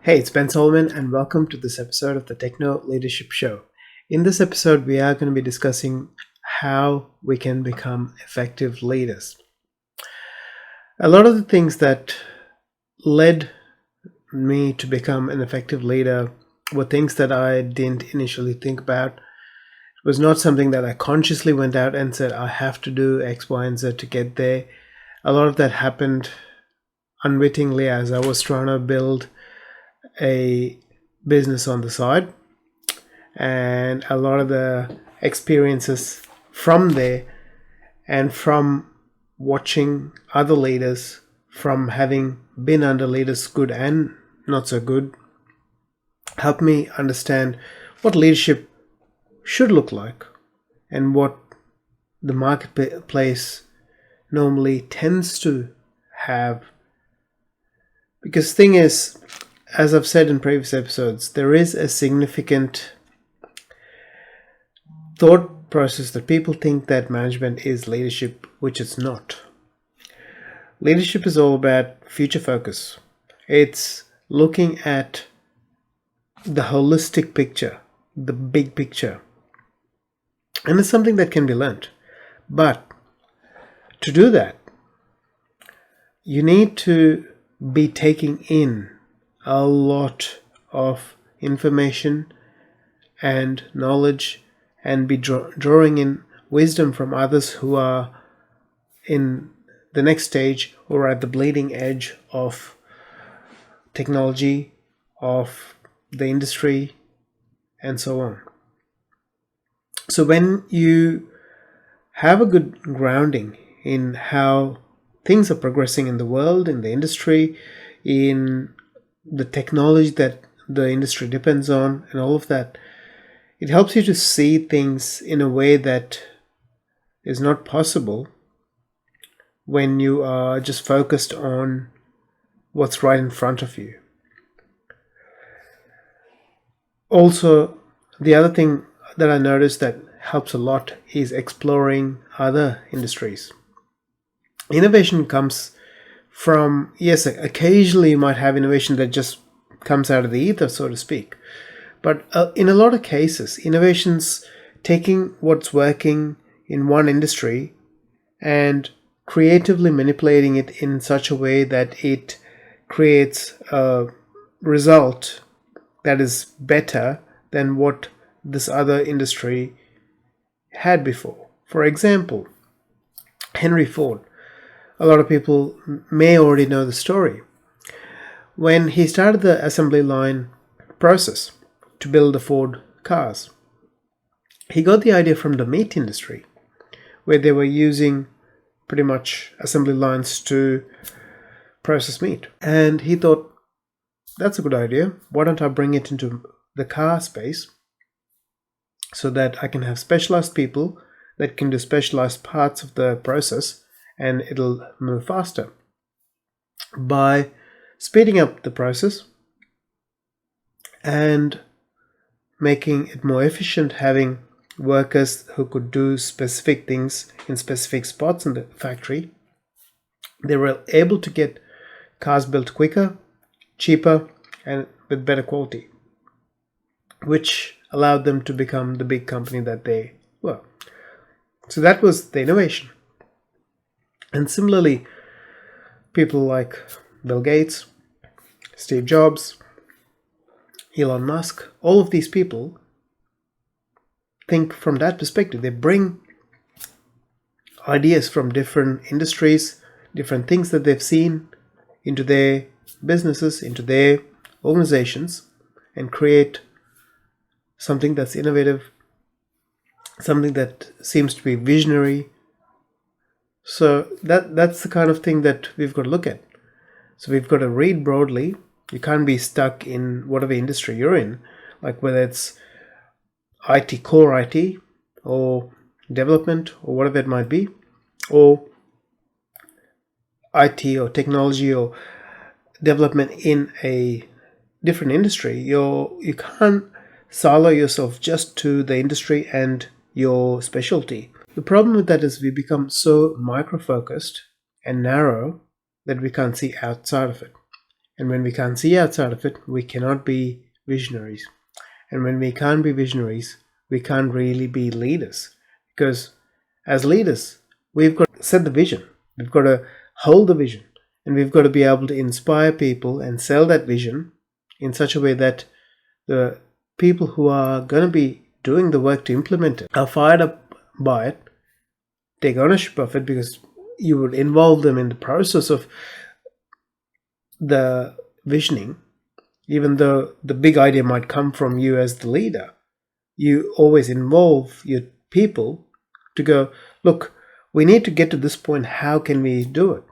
Hey, it's Ben Solomon, and welcome to this episode of the Techno Leadership Show. In this episode, we are going to be discussing how we can become effective leaders. A lot of the things that led me to become an effective leader were things that I didn't initially think about. It was not something that I consciously went out and said, I have to do X, Y, and Z to get there. A lot of that happened unwittingly as I was trying to build a business on the side, and a lot of the experiences from there and from watching other leaders, from having been under leaders good and not so good, helped me understand what leadership should look like and what the marketplace normally tends to have. Because the thing is, as I've said in previous episodes, there is a significant thought process that people think that management is leadership, which it's not. Leadership is all about future focus. It's looking at the holistic picture, the big picture. And it's something that can be learnt. But to do that, you need to be taking in a lot of information and knowledge and be drawing in wisdom from others who are in the next stage or at the bleeding edge of technology, of the industry, and so on. So when you have a good grounding in how things are progressing in the world, in the industry, in the technology that the industry depends on, and all of that, it helps you to see things in a way that is not possible when you are just focused on what's right in front of you. Also, the other thing that I noticed that helps a lot is exploring other industries. Innovation comes from, yes, occasionally you might have innovation that just comes out of the ether, so to speak. But in a lot of cases, innovations taking what's working in one industry and creatively manipulating it in such a way that it creates a result that is better than what this other industry had before. For example, Henry Ford. A lot of people may already know the story. When he started the assembly line process to build the Ford cars, he got the idea from the meat industry, where they were using pretty much assembly lines to process meat. And he thought, that's a good idea. Why don't I bring it into the car space so that I can have specialized people that can do specialized parts of the process and it'll move faster. By speeding up the process and making it more efficient, having workers who could do specific things in specific spots in the factory, they were able to get cars built quicker, cheaper, and with better quality, which allowed them to become the big company that they were. So that was the innovation. And similarly, people like Bill Gates, Steve Jobs, Elon Musk, all of these people think from that perspective. They bring ideas from different industries, different things that they've seen into their businesses, into their organizations, and create something that's innovative, something that seems to be visionary. So that's the kind of thing that we've got to look at. So we've got to read broadly. You can't be stuck in whatever industry you're in, like whether it's IT, core IT, or development, or whatever it might be, or IT or technology or development in a different industry. You can't silo yourself just to the industry and your specialty. The problem with that is we become so micro-focused and narrow that we can't see outside of it. And when we can't see outside of it, we cannot be visionaries. And when we can't be visionaries, we can't really be leaders. Because as leaders, we've got to set the vision. We've got to hold the vision. And we've got to be able to inspire people and sell that vision in such a way that the people who are going to be doing the work to implement it are fired up by it, take ownership of it, because you would involve them in the process of the visioning. Even though the big idea might come from you as the leader, you always involve your people to go, look, we need to get to this point. How can we do it?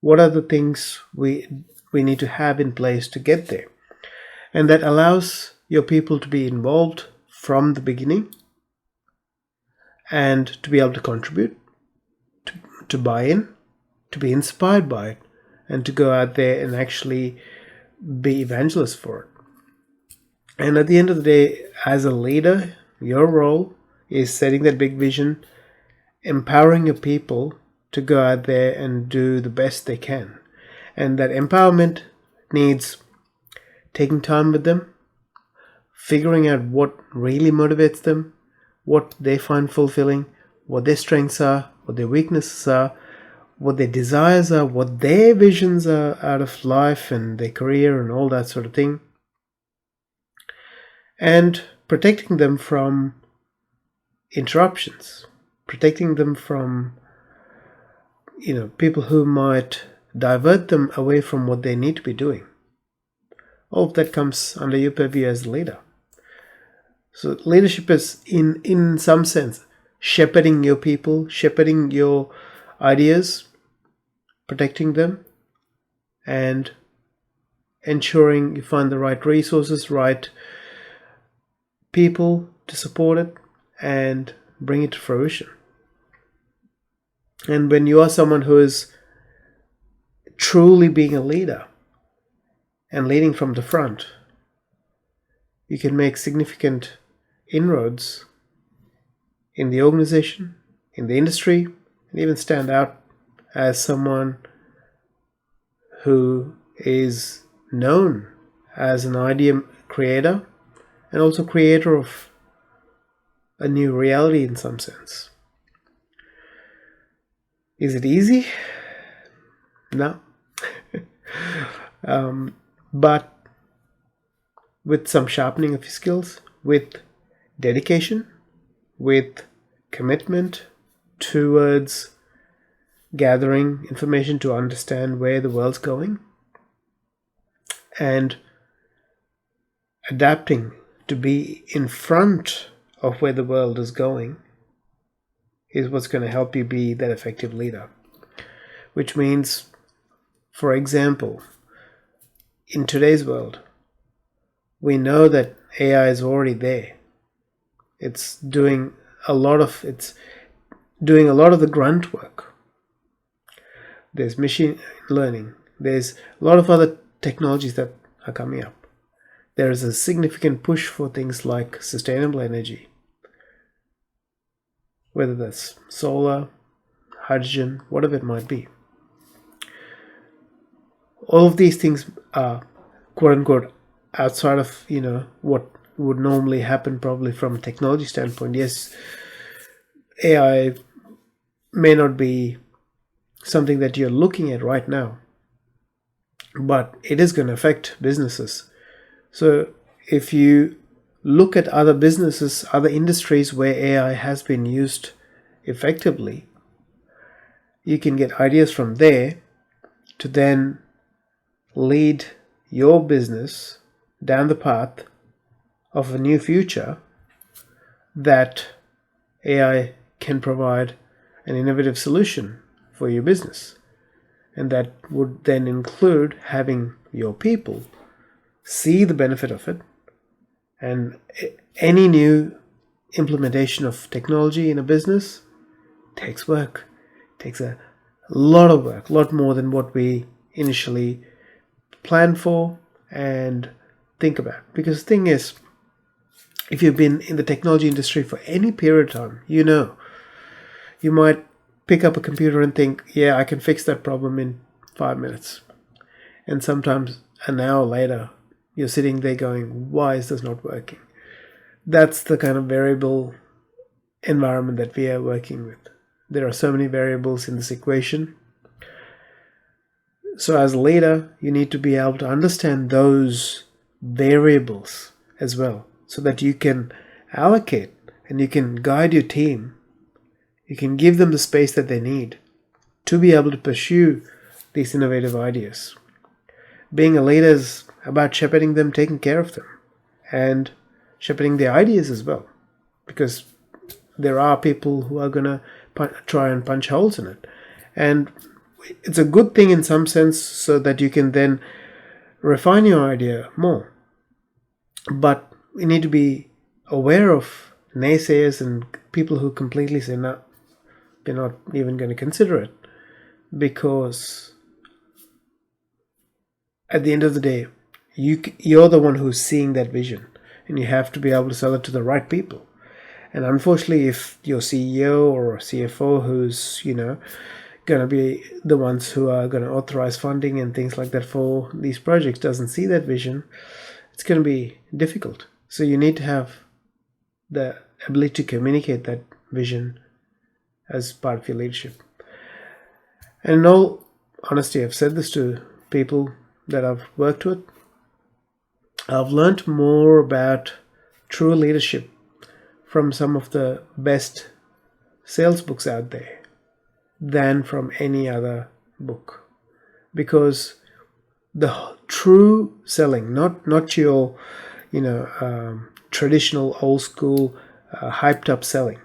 What are the things we need to have in place to get there? And that allows your people to be involved from the beginning and to be able to contribute, to buy in, to be inspired by it, and to go out there and actually be evangelists for it. And at the end of the day, as a leader, your role is setting that big vision, empowering your people to go out there and do the best they can. And that empowerment needs taking time with them, figuring out what really motivates them, what they find fulfilling, what their strengths are, what their weaknesses are, what their desires are, what their visions are out of life and their career and all that sort of thing. And protecting them from interruptions, protecting them from people who might divert them away from what they need to be doing. All of that comes under your purview as a leader. So leadership is, in some sense, shepherding your people, shepherding your ideas, protecting them, and ensuring you find the right resources, right people to support it and bring it to fruition. And when you are someone who is truly being a leader and leading from the front, you can make significant inroads in the organization, in the industry, and even stand out as someone who is known as an idea creator and also creator of a new reality in some sense. Is it easy? No. But with some sharpening of your skills, with dedication, with commitment towards gathering information to understand where the world's going, and adapting to be in front of where the world is going, is what's going to help you be that effective leader. Which means, for example, in today's world, we know that AI is already there. It's doing a lot of the grunt work. There's machine learning. There's a lot of other technologies that are coming up. There is a significant push for things like sustainable energy, whether that's solar, hydrogen, whatever it might be. All of these things are quote unquote outside of what would normally happen probably from a technology standpoint. Yes, AI may not be something that you're looking at right now, but it is going to affect businesses. So if you look at other businesses, other industries where AI has been used effectively, you can get ideas from there to then lead your business down the path of a new future that AI can provide an innovative solution for your business. And that would then include having your people see the benefit of it. And any new implementation of technology in a business takes work. It takes a lot of work, a lot more than what we initially plan for and think about. Because the thing is, if you've been in the technology industry for any period of time, you might pick up a computer and think, yeah, I can fix that problem in 5 minutes. And sometimes an hour later, you're sitting there going, why is this not working? That's the kind of variable environment that we are working with. There are so many variables in this equation. So as a leader, you need to be able to understand those variables as well, so that you can allocate and you can guide your team. You can give them the space that they need to be able to pursue these innovative ideas. Being a leader is about shepherding them, taking care of them, and shepherding the ideas as well, because there are people who are going to try and punch holes in it. And it's a good thing in some sense, so that you can then refine your idea more. But we need to be aware of naysayers and people who completely say, no, we're not even going to consider it, because at the end of the day, you're the one who's seeing that vision, and you have to be able to sell it to the right people. And unfortunately, if your CEO or CFO, who's going to be the ones who are going to authorize funding and things like that for these projects, doesn't see that vision, it's going to be difficult. So you need to have the ability to communicate that vision as part of your leadership. And in all honesty, I've said this to people that I've worked with. I've learned more about true leadership from some of the best sales books out there than from any other book, because the true selling, not your traditional old school hyped up selling.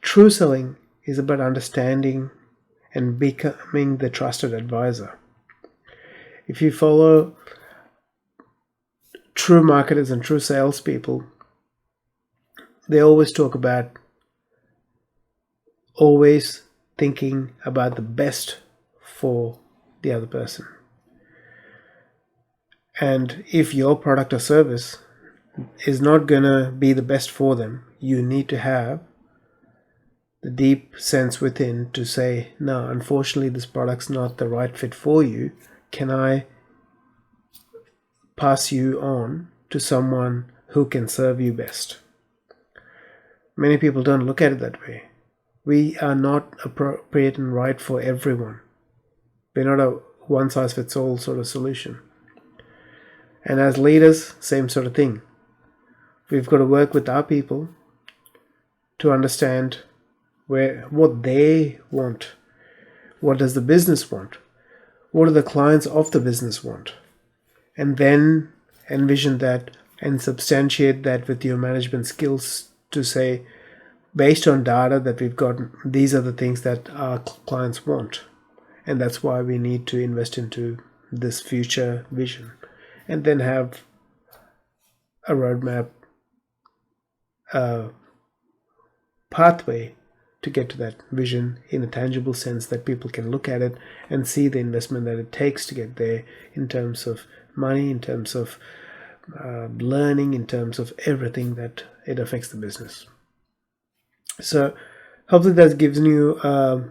True selling is about understanding and becoming the trusted advisor. If you follow true marketers and true salespeople, they always talk about always thinking about the best for the other person. And if your product or service is not going to be the best for them, you need to have the deep sense within to say, no, unfortunately, this product's not the right fit for you. Can I pass you on to someone who can serve you best? Many people don't look at it that way. We are not appropriate and right for everyone. We're not a one-size-fits-all sort of solution. And as leaders, same sort of thing. We've got to work with our people to understand what they want. What does the business want? What do the clients of the business want? And then envision that and substantiate that with your management skills to say, based on data that we've got, these are the things that our clients want. And that's why we need to invest into this future vision. And then have a roadmap, a pathway to get to that vision in a tangible sense that people can look at it and see the investment that it takes to get there, in terms of money, in terms of learning, in terms of everything that it affects the business. So hopefully that gives you a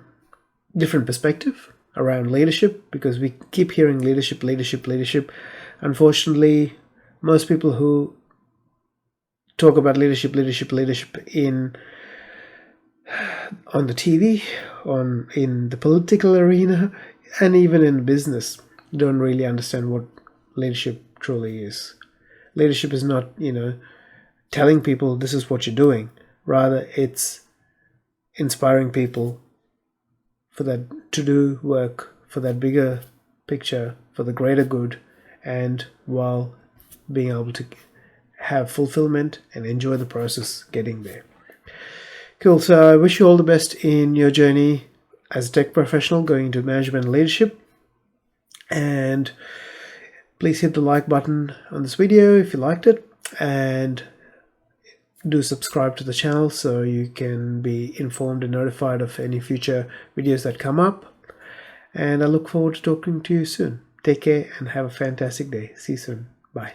different perspective around leadership, because we keep hearing leadership. Unfortunately, most people who talk about leadership on the TV, in the political arena, and even in business, don't really understand what leadership truly is. Leadership is not, telling people this is what you're doing. Rather, it's inspiring people for that to do work for that bigger picture, for the greater good, and while being able to have fulfillment and enjoy the process getting there. Cool. So I wish you all the best in your journey as a tech professional going into management and leadership. And please hit the like button on this video if you liked it, and do subscribe to the channel so you can be informed and notified of any future videos that come up. And I look forward to talking to you soon. Take care and have a fantastic day. See you soon. Bye.